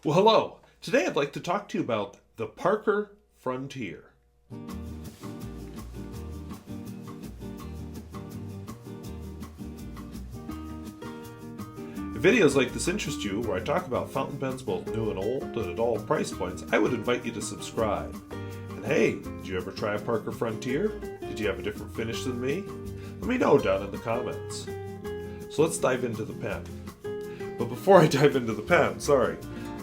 Well, hello. Today I'd like to talk to you about the Parker Frontier. If videos like this interest you, where I talk about fountain pens both new and old and at all price points, I would invite you to subscribe. And hey, did you ever try a Parker Frontier? Did you have a different finish than me? Let me know down in the comments. So let's dive into the pen. But before I dive into the pen,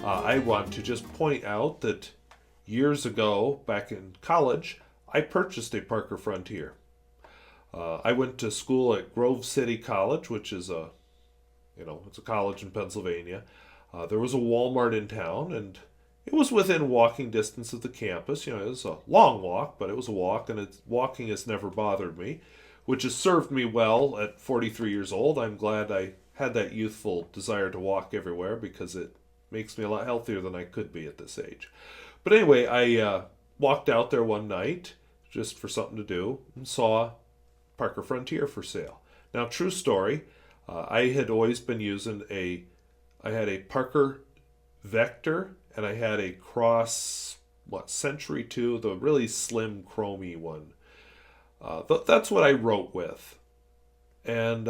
I want to just point out that years ago, back in college, I purchased a Parker Frontier. I went to school at Grove City College, which is it's a college in Pennsylvania. There was a Walmart in town, and it was within walking distance of the campus. It was a long walk, but it was a walk, and walking has never bothered me, which has served me well at 43 years old. I'm glad I had that youthful desire to walk everywhere because it makes me a lot healthier than I could be at this age. But anyway, I walked out there one night just for something to do and saw Parker Frontier for sale. Now, true story, I had always been I had a Parker Vector and I had a Cross, Century 2, the really slim chromey one. That's what I wrote with. And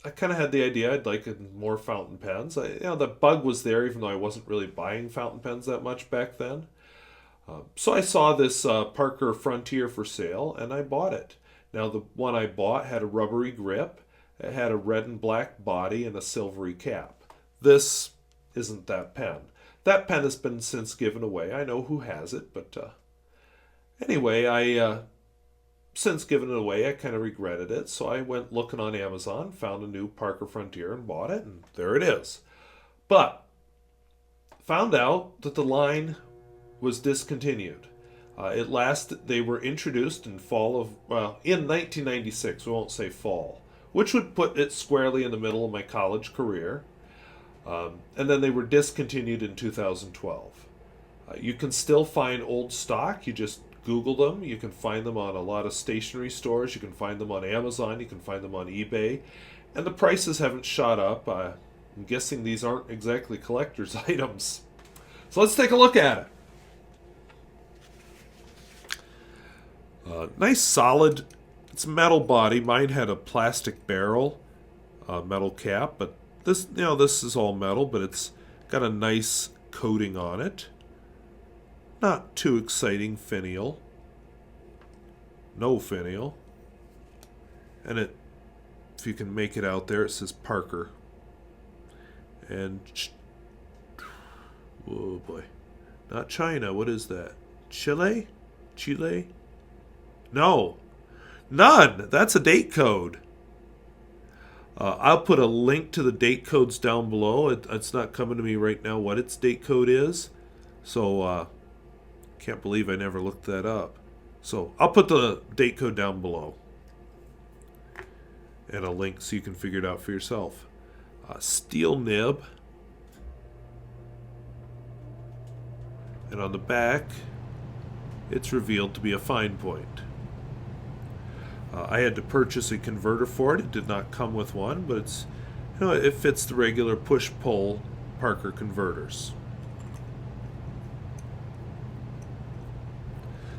I kind of had the idea I'd like more fountain pens. The bug was there, even though I wasn't really buying fountain pens that much back then. So I saw this Parker Frontier for sale, and I bought it. Now, the one I bought had a rubbery grip. It had a red and black body and a silvery cap. This isn't that pen. That pen has been since given away. I know who has it, but anyway, since given it away, I kind of regretted it, so I went looking on Amazon, found a new Parker Frontier, and bought it, and there it is. But found out that the line was discontinued. They were introduced in in 1996. We won't say fall, which would put it squarely in the middle of my college career. And then they were discontinued in 2012. You can still find old stock. You just Google them. You can find them on a lot of stationery stores. You can find them on Amazon. You can find them on eBay. And the prices haven't shot up. I'm guessing these aren't exactly collector's items. So let's take a look at it. Nice solid, it's metal body. Mine had a plastic barrel, metal cap, but this is all metal, but it's got a nice coating on it. Not too exciting finial. No finial. And if you can make it out there, it says Parker. And, oh boy. Not China, what is that? Chile? No. None! That's a date code. I'll put a link to the date codes down below. It's not coming to me right now what its date code is. So, can't believe I never looked that up. So I'll put the date code down below and a link so you can figure it out for yourself. Steel nib. And on the back, it's revealed to be a fine point. I had to purchase a converter for it. It did not come with one, but it fits the regular push-pull Parker converters.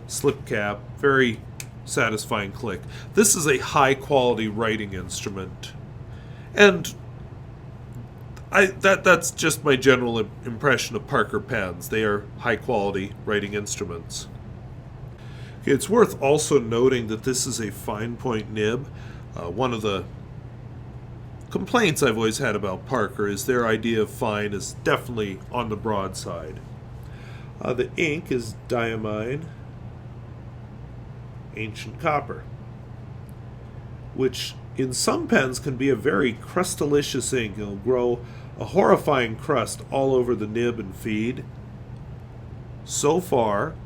Slip cap, very satisfying click. This is a high quality writing instrument, and that's just my general impression of Parker pens. They are high quality writing instruments. Okay, it's worth also noting that this is a fine point nib. One of the complaints I've always had about Parker is their idea of fine is definitely on the broad side. The ink is diamine ancient copper, which in some pens can be a very crustalicious ink. It'll grow a horrifying crust all over the nib and feed. So far,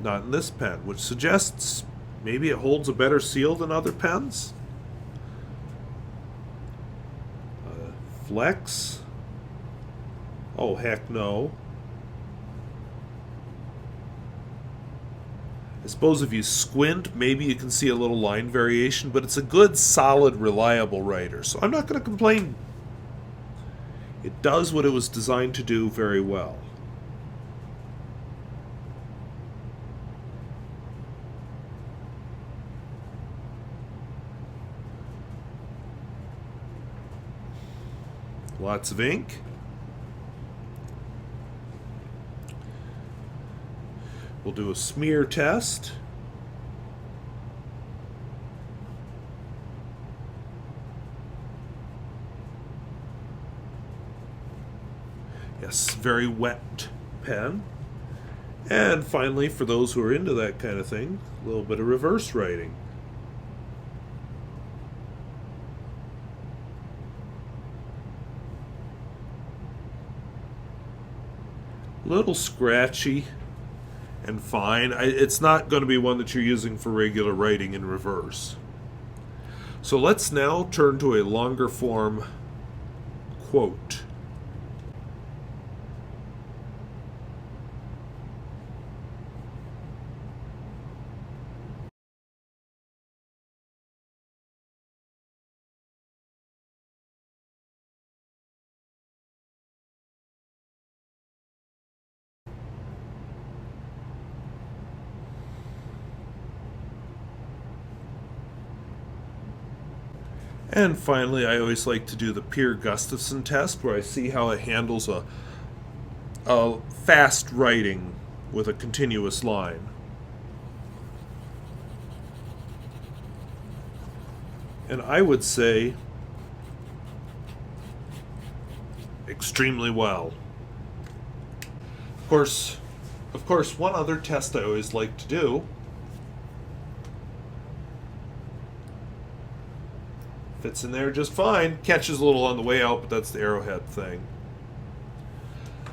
not in this pen, which suggests maybe it holds a better seal than other pens. Flex? Oh, heck no. I suppose if you squint, maybe you can see a little line variation, but it's a good, solid, reliable writer, so I'm not going to complain. It does what it was designed to do very well. Lots of ink. We'll do a smear test. Yes, very wet pen. And finally, for those who are into that kind of thing, a little bit of reverse writing. Little scratchy and fine. It's not going to be one that you're using for regular writing in reverse. So let's now turn to a longer form quote. And finally, I always like to do the peer Gustafson test, where I see how it handles a fast writing with a continuous line. And I would say extremely well. Of course, one other test I always like to do fits in there just fine. Catches a little on the way out, but that's the arrowhead thing.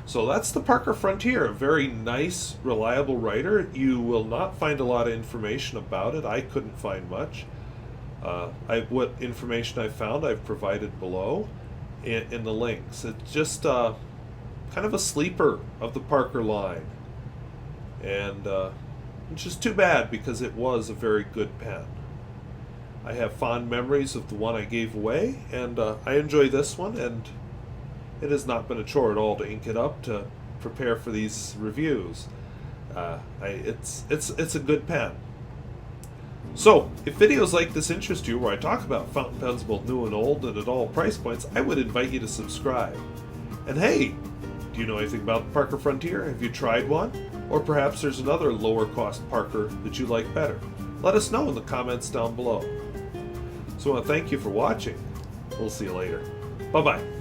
So that's the Parker Frontier, a very nice, reliable writer. You will not find a lot of information about it. I couldn't find much. What information I found, I've provided below in the links. It's just kind of a sleeper of the Parker line. And it's just too bad because it was a very good pen. I have fond memories of the one I gave away, and I enjoy this one, and it has not been a chore at all to ink it up to prepare for these reviews. It's a good pen. So, if videos like this interest you, where I talk about fountain pens both new and old and at all price points, I would invite you to subscribe. And hey, do you know anything about the Parker Frontier? Have you tried one? Or perhaps there's another lower cost Parker that you like better? Let us know in the comments down below. So I want to thank you for watching. We'll see you later. Bye-bye.